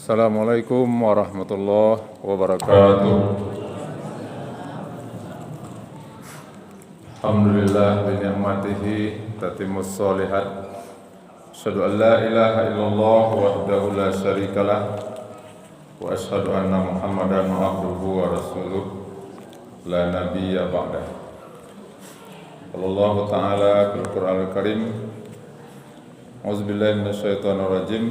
Assalamualaikum warahmatullahi wabarakatuh. Alhamdulillah bi ni'matihi tatimmus shalihat. Asyhadu an la ilaha illallah wahdahu la syarikalah wa asyhadu anna Muhammadan abduhu wa rasuluh la nabiyya ba'dah. Allah Ta'ala fil Qur'anil Karim. Auzubillahi minasyaitonir rajim.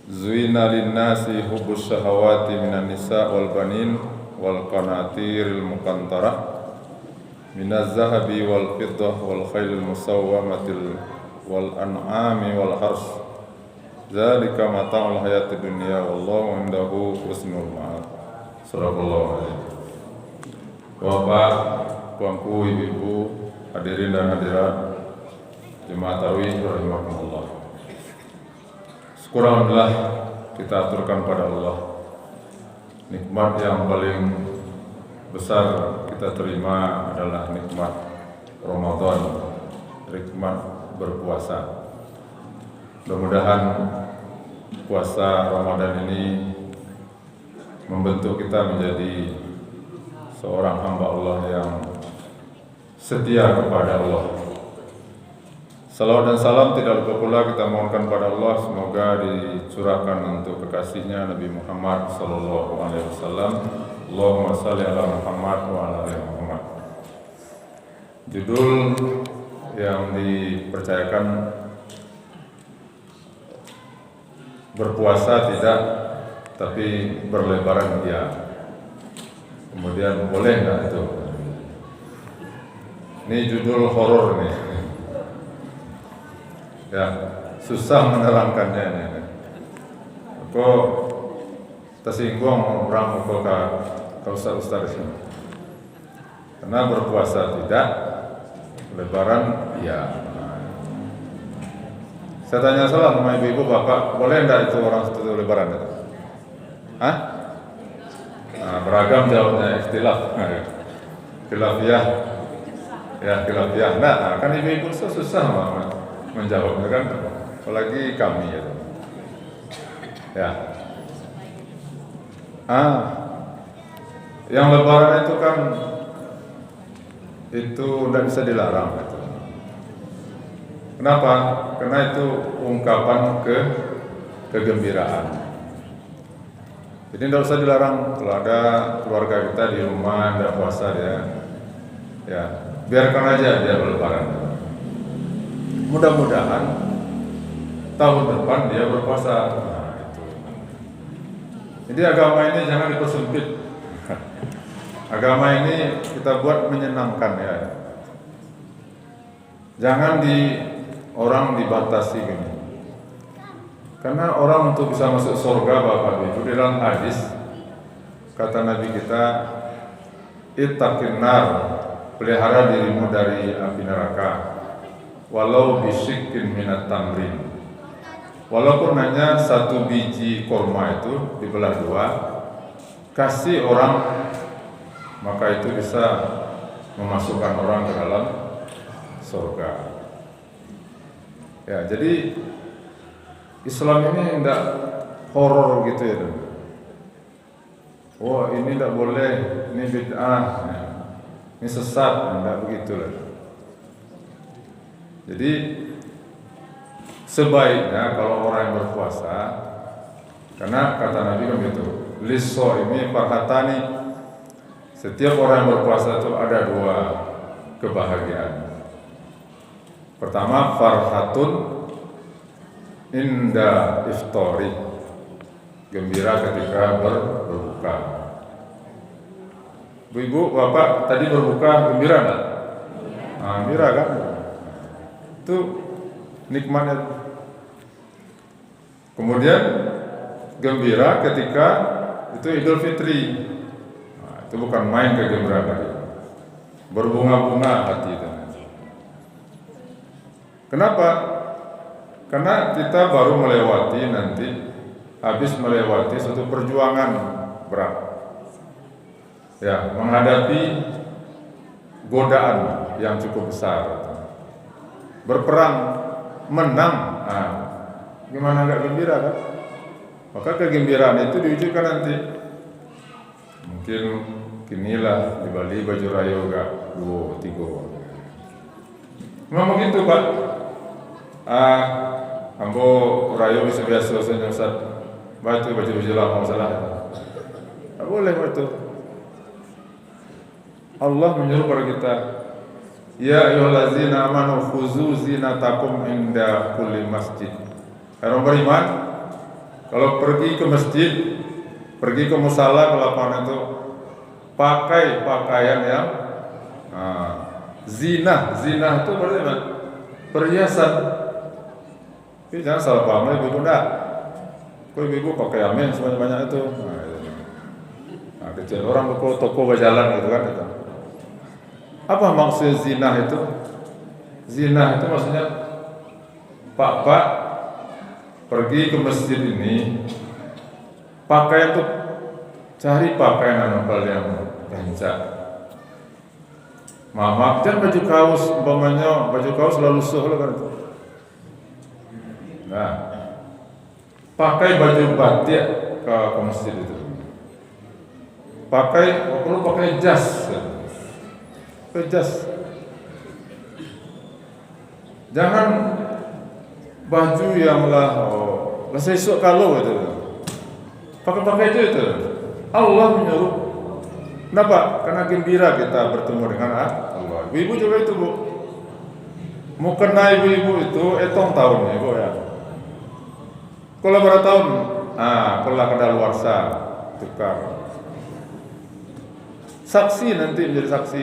Zuina linnasi hubbus syahawati minan nisa wal banin wal qanatiril muqantarah minaz zahabi wal fiddah wal khailil musawwamatil wal an'ami wal hars zalika mata'ul hayatid dunya wallahu indahu husnul ma'ab. Sallallahu alaihi. Bapak, Puangku, Ibu-ibu, hadirin dan hadirat jemaah tarawih rahimakumullah. Alhamdulillah kita aturkan pada Allah. Nikmat yang paling besar kita terima adalah nikmat Ramadan, nikmat berpuasa. Mudah-mudahan puasa Ramadan ini membentuk kita menjadi seorang hamba Allah yang setia kepada Allah. Salawat dan salam tidak lupa pula kita mohonkan pada Allah, semoga dicurahkan untuk kekasihnya Nabi Muhammad sallallahu alaihi wasallam. Allahumma shalli ala Muhammad wa ala ali Muhammad. Judul yang dipercayakan berpuasa tidak, tapi berlebaran ya. Kemudian boleh enggak itu? Ini judul horor nih. Ya, susah menerangkannya ini. Kok tersinggung orang kok kau ustaz ini. Karena berpuasa tidak, lebaran ya. Saya tanya salah sama ibu-ibu bapak, boleh enggak itu orang setuju lebaran itu? Hah? Nah, beragam jawabnya, ikhtilaf. Khilafiyah. Ya, khilafiyah. Nah, kan ibu-ibu susah menjawabnya kan, apalagi kami ya. Yang lebaran itu kan itu tidak bisa dilarang gitu. Kenapa? Karena itu ungkapan kegembiraan. Jadi tidak usah dilarang. Kalau ada keluarga kita di rumah tidak puasa dia, ya biarkan aja dia berlebaran. Mudah-mudahan tahun depan dia berpuasa. Nah, itu. Jadi agama ini jangan dipersempit. Agama ini kita buat menyenangkan ya. Jangan orang dibatasi gini. Karena orang untuk bisa masuk surga Bapak Ibu, di dalam hadis kata Nabi kita, ittaqin nar, pelihara dirimu dari api neraka. Walau bisyikkin minat tamrin, walaupun hanya satu biji korma itu dibelah dua, kasih orang, maka itu bisa memasukkan orang ke dalam surga. Ya, jadi Islam ini tidak horor gitu ya. Oh ini tidak boleh, ini bid'ah, ini sesat, tidak begitu lah. Jadi sebaiknya kalau orang yang berpuasa, karena kata Nabi kan gitu, liso ini farhatani, setiap orang yang berpuasa itu ada dua kebahagiaan. Pertama, farhatun inda iftari, gembira ketika berbuka. Bu-ibu, bapak tadi berbuka gembira enggak? Nah, gembira kan? Itu nikmatnya. Kemudian gembira ketika itu Idul Fitri. Nah, itu bukan main kegembiraan tadi. Berbunga-bunga hati itu. Kenapa? Karena kita baru habis melewati suatu perjuangan berat. Ya, menghadapi godaan yang cukup besar. Berperang, menang. Nah, gimana enggak gembira kan? Maka kegembiraan itu diwujudkan nanti. Mungkin kinilah di Bali baju rayo gak 2, 3. Memang begitu Pak. Ambo rayo bisa biasa senyum baju lama masalah. Tak boleh itu. Allah menyuruh kepada kita, ya ayyuhallazina amanu khuzu zinatakum inda kulli masjid. Orang beriman, kalau pergi ke masjid, pergi ke musala, ke lapangan itu, pakai pakaian yang zina itu berarti apa? Perhiasan. Tapi jangan salah paham, ibu enggak. Kok ibu pakai amin sebanyak itu? Kecil orang ke toko berjalan gitu kan itu. Apa maksud zina itu? Zina itu maksudnya Pak pergi ke masjid ini pakaian tuh, cari pakaian yang rancak. Maaf, jangan baju kaos, umpamanya baju kaos lalu suh kan itu. Nah, pakai baju batik ke masjid itu. Perlu pakai jas. Jangan baju yang sesuk kalau itu. Pakai itu. Allah menyuruh. Kenapa? Karena gembira kita bertemu dengan Allah. Ibu juga itu, Bu. Mau kena ibu-ibu itu etong tahun Ibu ya. Kalau berapa tahun? Kalau kadaluarsa tukar. Saksi nanti menjadi saksi.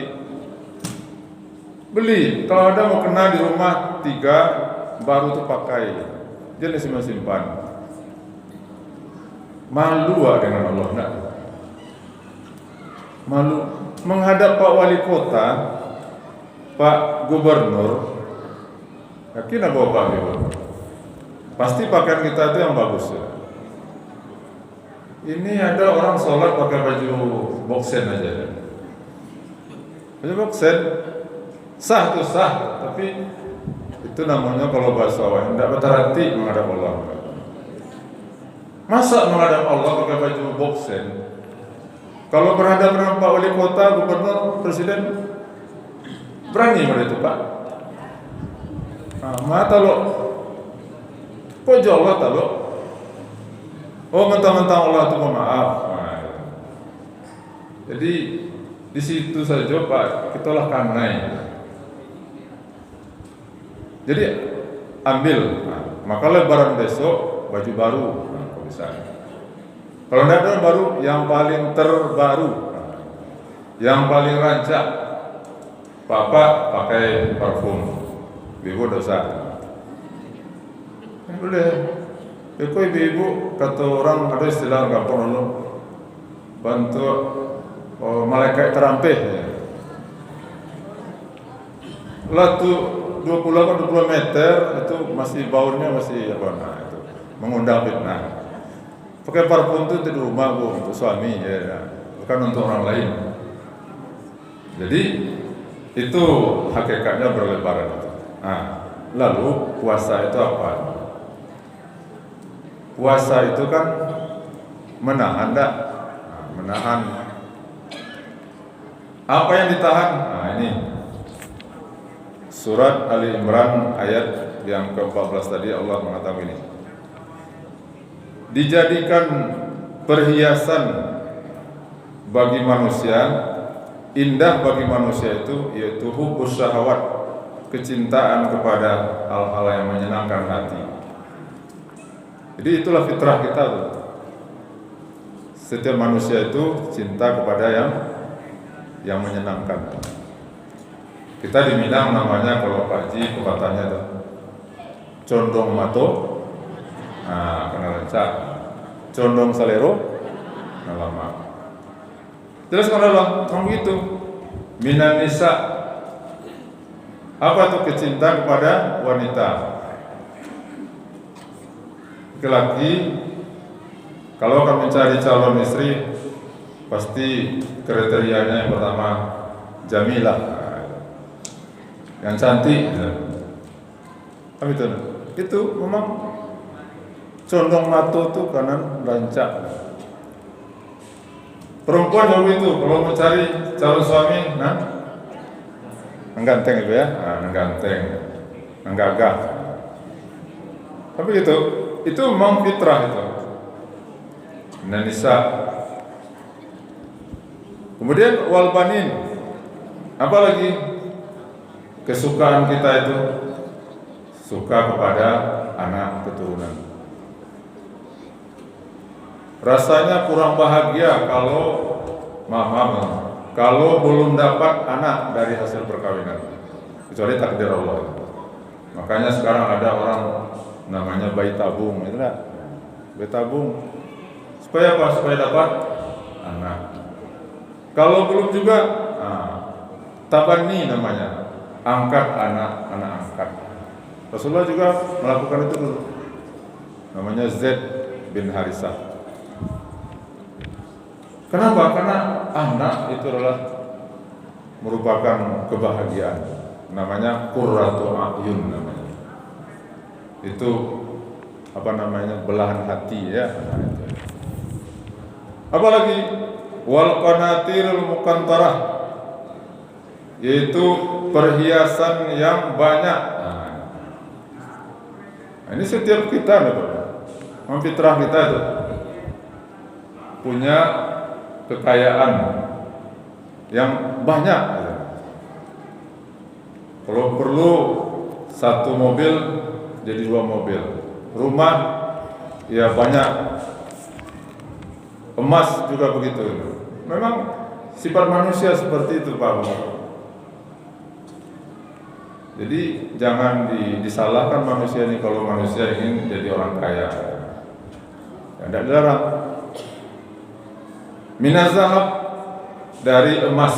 Beli, kalau ada mau kena di rumah 3 baru tuh pakai. Jangan simpan. Malu dengan Allah nak. Malu menghadap Pak Wali Kota, Pak Gubernur. Yakin apa Pak Gubernur? Pasti pakaian kita itu yang bagus ya. Ini ada orang sholat pakai baju boxen aja. Baju boxen sah, tapi itu namanya kalau bahasa awam tidak berarti menghadap Allah. Masa menghadap Allah pakai baju boxen? Kalau berhadapan dengan Pak Wali Kota, Gubernur, Presiden, berani pada itu Pak. Mata lo, kok jauh Allah lo? Oh mentang-mentang Allah itu maaf. Jadi di situ saja Pak, kitalah kanai. Jadi ambil, maka lebaran besok baju baru, bisa. Kalau tidak ada baru, yang paling terbaru, yang paling rancak. Bapak pakai parfum, ibu dosa. Boleh. Ibu kata orang ada istilah kampung dulu, bantu malaikat terampih. Latu 20 meter itu masih baunya masih apa? Nah, itu mengundang fitnah. Pakai parfum itu di rumah Bu, untuk suami ya, bukan untuk orang lain. Jadi itu hakikatnya berlebaran itu. Lalu puasa itu apa? Puasa itu kan menahan menahan. Apa yang ditahan? Ini surat Ali Imran ayat yang ke-14 tadi Allah mengatakan ini. Dijadikan perhiasan bagi manusia, indah bagi manusia itu yaitu hubbus syahwat, kecintaan kepada hal-hal yang menyenangkan hati. Jadi itulah fitrah kita tuh. Setiap manusia itu cinta kepada yang menyenangkan. Kita di Minang namanya kalau Pak Ji kekuatannya tuh condong mato, kena lencak, condong salero, lama. Terus kalau begitu, minan nisa, apa tuh kecintaan kepada wanita? Laki-laki kalau akan mencari calon istri pasti kriterianya yang pertama jamilah, yang cantik. Itu memang condong mata tuh kanan rancak. Perempuan juga itu kalau mau cari calon suami, nah, ganteng itu ya, ganteng, gagah. Tapi itu memang fitrah itu. Nisa. Kemudian wal banin, apalagi kesukaan kita itu suka kepada anak keturunan. Rasanya kurang bahagia kalau belum dapat anak dari hasil perkawinan, kecuali takdir Allah. Makanya sekarang ada orang namanya bayi tabung, itu enggak? Bayi tabung. Supaya apa? Supaya dapat anak. Kalau belum juga, tabani namanya, angkat anak angkat. Rasulullah juga melakukan itu dulu. Namanya Zaid bin Harisah. Kenapa? Karena anak itu adalah merupakan kebahagiaan. Namanya qurratu a'yun namanya. Itu belahan hati ya. Apalagi wal qanatirul muqantarah, yaitu perhiasan yang banyak. Ini setiap kita fitrah kita itu punya kekayaan yang banyak. Kalau perlu satu mobil jadi 2 mobil, rumah ya banyak, emas juga begitu. Memang sifat manusia seperti itu, Pak. Jadi jangan disalahkan manusia ini kalau manusia ingin jadi orang kaya. Tidak dilarang. Minaz zahab, dari emas,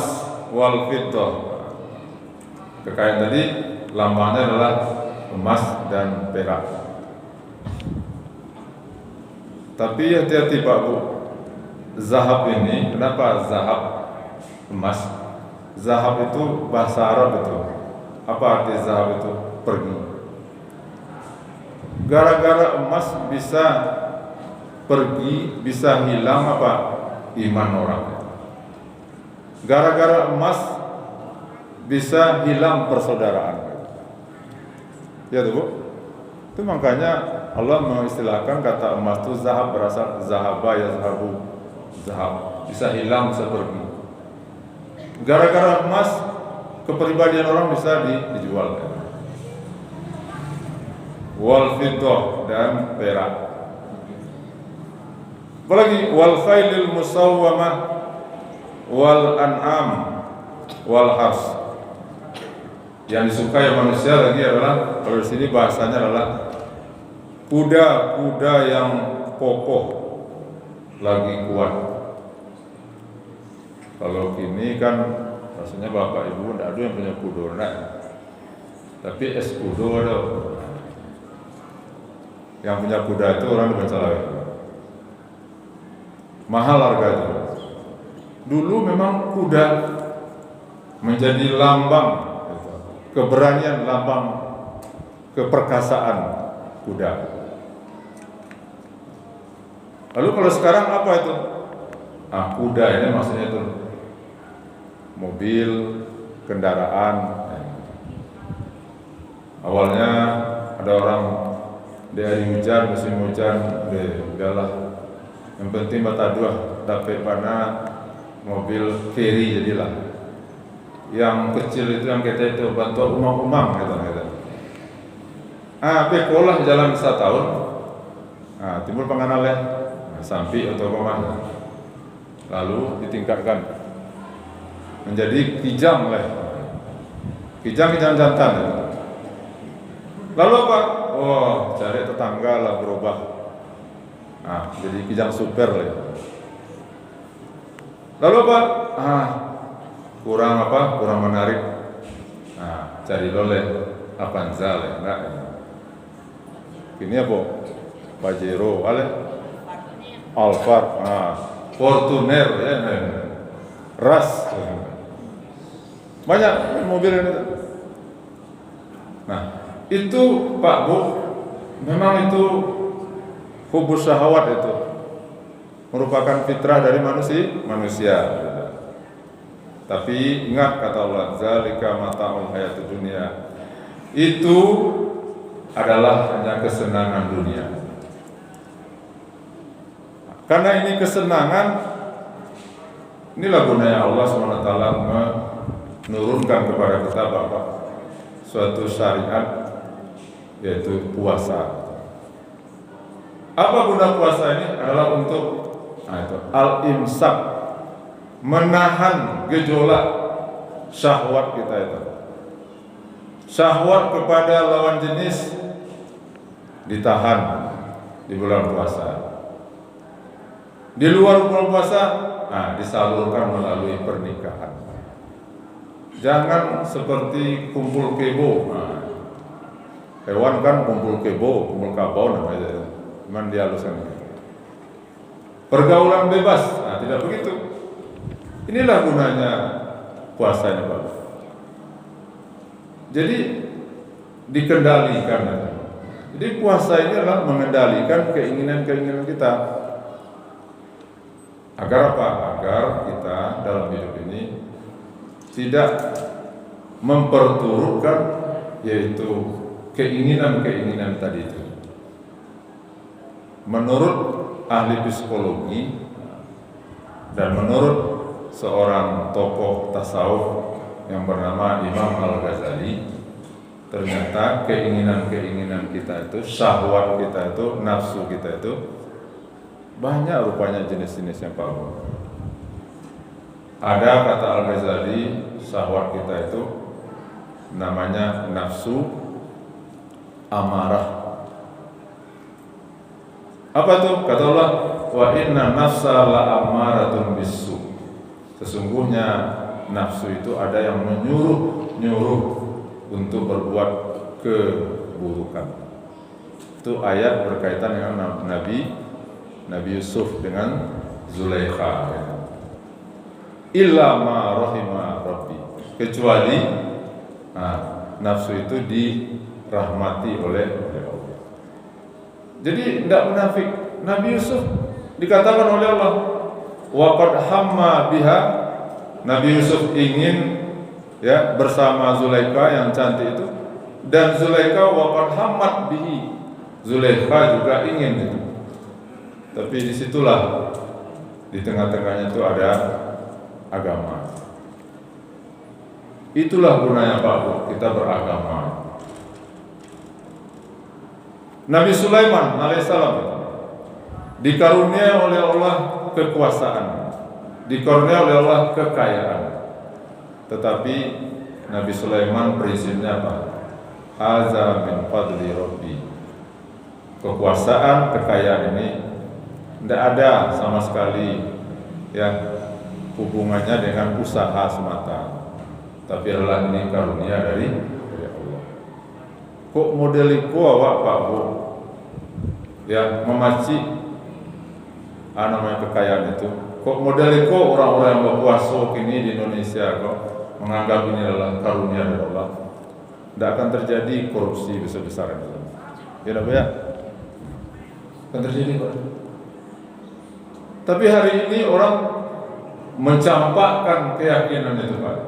wal fiddah. Kekayaan tadi lambangnya adalah emas dan perak. Tapi hati-hati Pak Bu, zahab ini, kenapa zahab emas? Zahab itu bahasa Arab itu. Apa arti zahab itu? Pergi. Gara-gara emas bisa pergi, bisa hilang apa? Iman orang. Gara-gara emas bisa hilang persaudaraan. Ya tuh Bu. Itu makanya Allah mengistilahkan kata emas itu zahab, berasal zahaba ya zahabu, zahab, bisa hilang, bisa pergi. Gara-gara emas kepribadian orang bisa dijual. Wal fiddah, dan perak. Apalagi wal khailil musawwamah wal an'am wal hars. Yang disukai manusia lagi adalah, kalau di sini bahasanya adalah kuda-kuda yang kokoh lagi kuat. Kalau kini kan rasanya bapak ibu tidak ada yang punya kuda, tapi es kuda ada. Yang punya kuda itu orang di Bengkulu. Mahal harganya. Dulu memang kuda menjadi lambang keberanian, lambang keperkasaan kuda. Lalu kalau sekarang apa itu? Kuda ini maksudnya itu mobil, kendaraan. Awalnya ada orang di hari hujan, musim hujan, udahlah. Yang penting bata dua, dapat mana mobil ferry jadilah. Yang kecil itu yang kita itu bantu umang-umang gitu. Pekolah jalan 1 tahun. Timbul penganalnya, sampai atau kemana. Lalu ditingkatkan menjadi kijang lah. Kijang jantan. Lalu apa? Cari tetangga lah berubah. Jadi kijang super lah. Lalu apa? Kurang menarik. Cari loleh Avanza lah. Ini apa? Pajero, Alphard, Fortuner, ya, Ras. Banyak mobil ini. Nah, itu Pak Bu, memang itu hubus syahwat itu merupakan fitrah dari manusia. Tapi ingat kata Allah, zalika mata'ul hayatid dunya. Itu adalah hanya kesenangan dunia. Karena ini kesenangan, inilah gunanya Allah SWT menurunkan kepada kita bahwa suatu syariat, yaitu puasa. Apa guna puasa ini? Adalah untuk al-imsak, menahan gejolak syahwat kita itu. Syahwat kepada lawan jenis ditahan di bulan puasa. Di luar bulan puasa, disalurkan melalui pernikahan. Jangan seperti kumpul kebo. Hewan kan kumpul kebo, kumpul kabau namanya. Cuman dihaluskan. Pergaulan bebas, tidak begitu. Inilah gunanya puasa ini, Pak. Jadi dikendalikan. Jadi puasa ini adalah mengendalikan keinginan-keinginan kita. Agar apa? Agar kita dalam hidup ini tidak memperturutkan yaitu keinginan-keinginan tadi itu. Menurut ahli psikologi dan menurut seorang tokoh tasawuf yang bernama Imam Al-Ghazali, ternyata keinginan-keinginan kita itu, syahwat kita itu, nafsu kita itu banyak rupanya jenis-jenis yang palsu. Ada kata Al-Ghazali, syahwat kita itu namanya nafsu amarah. Apa tuh? Kata Allah, wa inna nafsa la amaratun bisu. Sesungguhnya nafsu itu ada yang menyuruh untuk berbuat keburukan. Itu ayat berkaitan dengan Nabi Yusuf dengan Zulaikha. Illa ma rahima rabbi. Kecuali nafsu itu dirahmati oleh Allah. Jadi tidak munafik. Nabi Yusuf dikatakan oleh Allah, wa qad hamma biha. Nabi Yusuf ingin bersama Zulaikha yang cantik itu, dan Zulaikha wa qad hammat bihi. Zulaikha juga ingin itu. Tapi disitulah di tengah-tengahnya itu ada agama. Itulah gunanya Pak Bu, kita beragama. Nabi Sulaiman alaihissalam dikaruniai oleh Allah kekuasaan, dikaruniai oleh Allah kekayaan. Tetapi Nabi Sulaiman prinsipnya apa? Haza min fadli rabbi. Kekuasaan, kekayaan ini tidak ada sama sekali hubungannya dengan usaha semata, tapi adalah ini karunia dari Allah. Kok modeliku awak Pak Bu memaci namanya kekayaan itu? Kok modeliku orang-orang yang berpuasa kini di Indonesia kok menganggap ini adalah karunia dari Allah? Tidak akan terjadi korupsi besar-besaran. Ya Pak ya? Akan terjadi Pak. Tapi hari ini orang mencampakkan keyakinan itu Pak.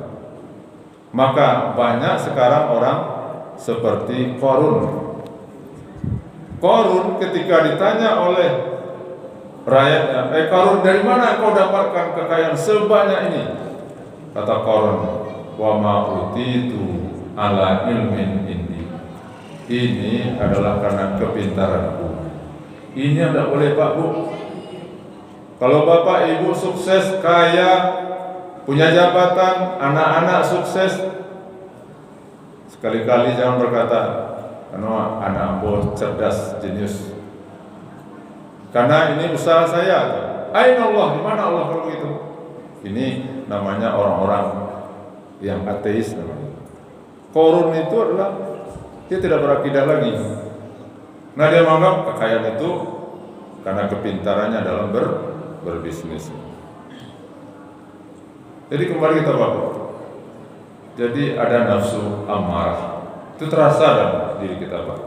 Maka banyak sekarang orang seperti Qarun. Qarun ketika ditanya oleh rakyatnya, Qarun, dari mana kau dapatkan kekayaan sebanyak ini? Kata Qarun, wa ma utitu ala ilmin indi. Ini adalah karena kepintaranku. Ini tidak boleh Pak Bu. Kalau Bapak Ibu sukses, kaya, punya jabatan, anak-anak sukses, sekali-kali jangan berkata, karena anak bos cerdas, jenius. Karena ini usaha saya. Aina Allah, di mana Allah kalau begitu? Ini namanya orang-orang yang ateis namanya. Qarun itu adalah dia tidak berakidah lagi. Nah dia menganggap kekayaan itu karena kepintarannya dalam berbisnis. Jadi kembali kita Bapak. Jadi ada nafsu amarah. Itu terasa dalam diri kita Pak.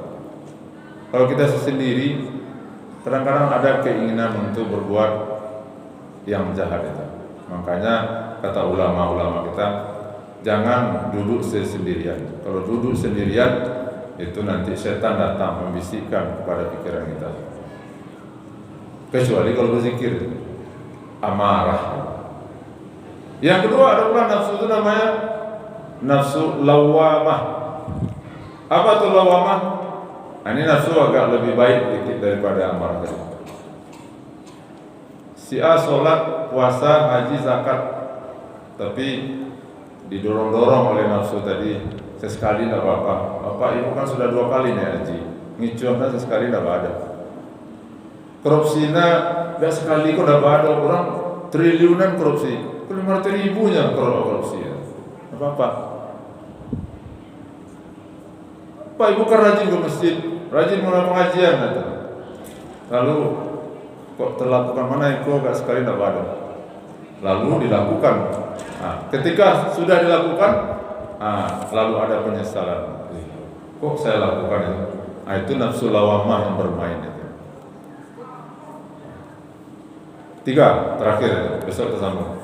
Kalau kita sendiri Kadang-kadang ada keinginan untuk berbuat yang jahat itu. Makanya kata ulama-ulama kita, jangan duduk sendirian. Kalau duduk sendirian, itu nanti setan datang membisikkan kepada pikiran kita. Kecuali kalau berzikir, amarah. Yang kedua ada pula nafsu itu namanya nafsu lawamah. Apa itu lawamah? Ini nafsu agak lebih baik dikit daripada amarah tadi. Si A sholat, puasa, haji, zakat, tapi didorong-dorong oleh nafsu tadi. Sesekali tidak apa-apa. Bapak ibu kan sudah 2 kali nih haji, ngicuannya sesekali tidak ada. Korupsinya tidak sekali kok tidak ada. Orang triliunan korupsi, 500.000-nya korupsi. Tidak apa-apa. Pak ibu kan rajin ke masjid, rajin mulai pengajian gitu. Lalu kok terlakukan mana itu gak sekali tidak ada. Lalu dilakukan. Nah, ketika sudah dilakukan, lalu ada penyesalan. Kok saya lakukan itu? Nah, itu nafsu lawamah yang bermain itu. 3 terakhir, besok tersambung.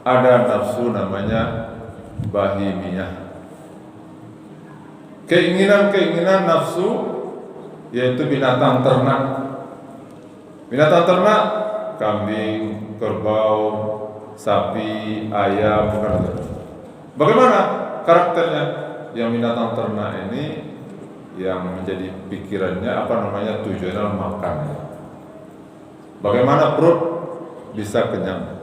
Ada nafsu namanya bahimiyah. Keinginan nafsu yaitu binatang ternak. Binatang ternak, kambing, kerbau, sapi, ayam, bukan itu. Bagaimana karakternya? Yang binatang ternak ini yang menjadi pikirannya tujuannya makan. Bagaimana perut bisa kenyang?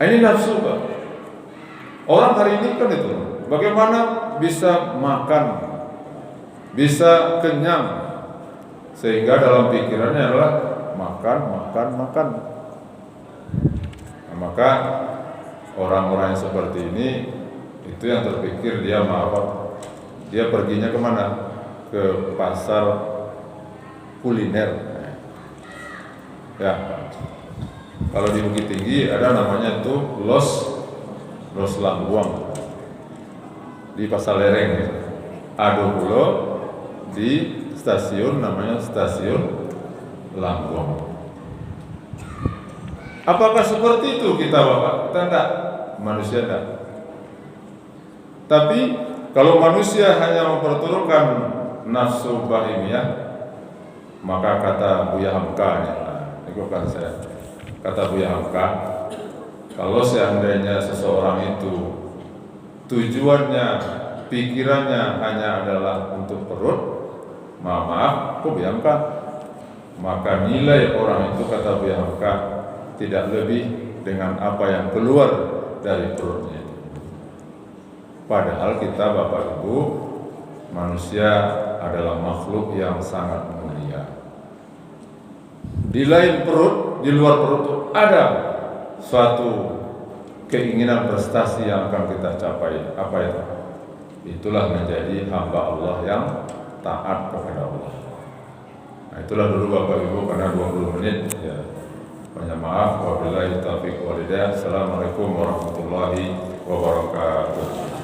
Ini nafsu, Pak. Orang hari ini kan itu. Bagaimana bisa makan, bisa kenyang, sehingga dalam pikirannya adalah makan. Nah, maka orang-orang yang seperti ini itu yang terpikir dia dia perginya kemana? Ke pasar kuliner. Ya, kalau di Bukit Tinggi ada namanya tuh Los Lambuang. Di Pasar Lereng ya. Ada pula di stasiun namanya Stasiun Lambuang. Apakah seperti itu kita Bapak? Kita enggak, manusia enggak. Tapi kalau manusia hanya memperturutkan nafsu bahimiyah, maka kata Buya Hamka kan saya kata Buya Hamka, kalau seandainya seseorang itu tujuannya, pikirannya hanya adalah untuk perut, maaf, Buya Hamka, maka nilai orang itu kata Buya Hamka tidak lebih dengan apa yang keluar dari perutnya. Padahal kita Bapak Ibu, manusia adalah makhluk yang sangat mulia. Di lain perut, di luar perut itu ada suatu keinginan prestasi yang akan kita capai. Apa itu? Itulah menjadi hamba Allah yang taat kepada Allah. Nah, itulah dulu Bapak Ibu, karena 20 menit ya. Banyak maaf, wabillahi taufiq walhidayah. Assalamualaikum warahmatullahi wabarakatuh.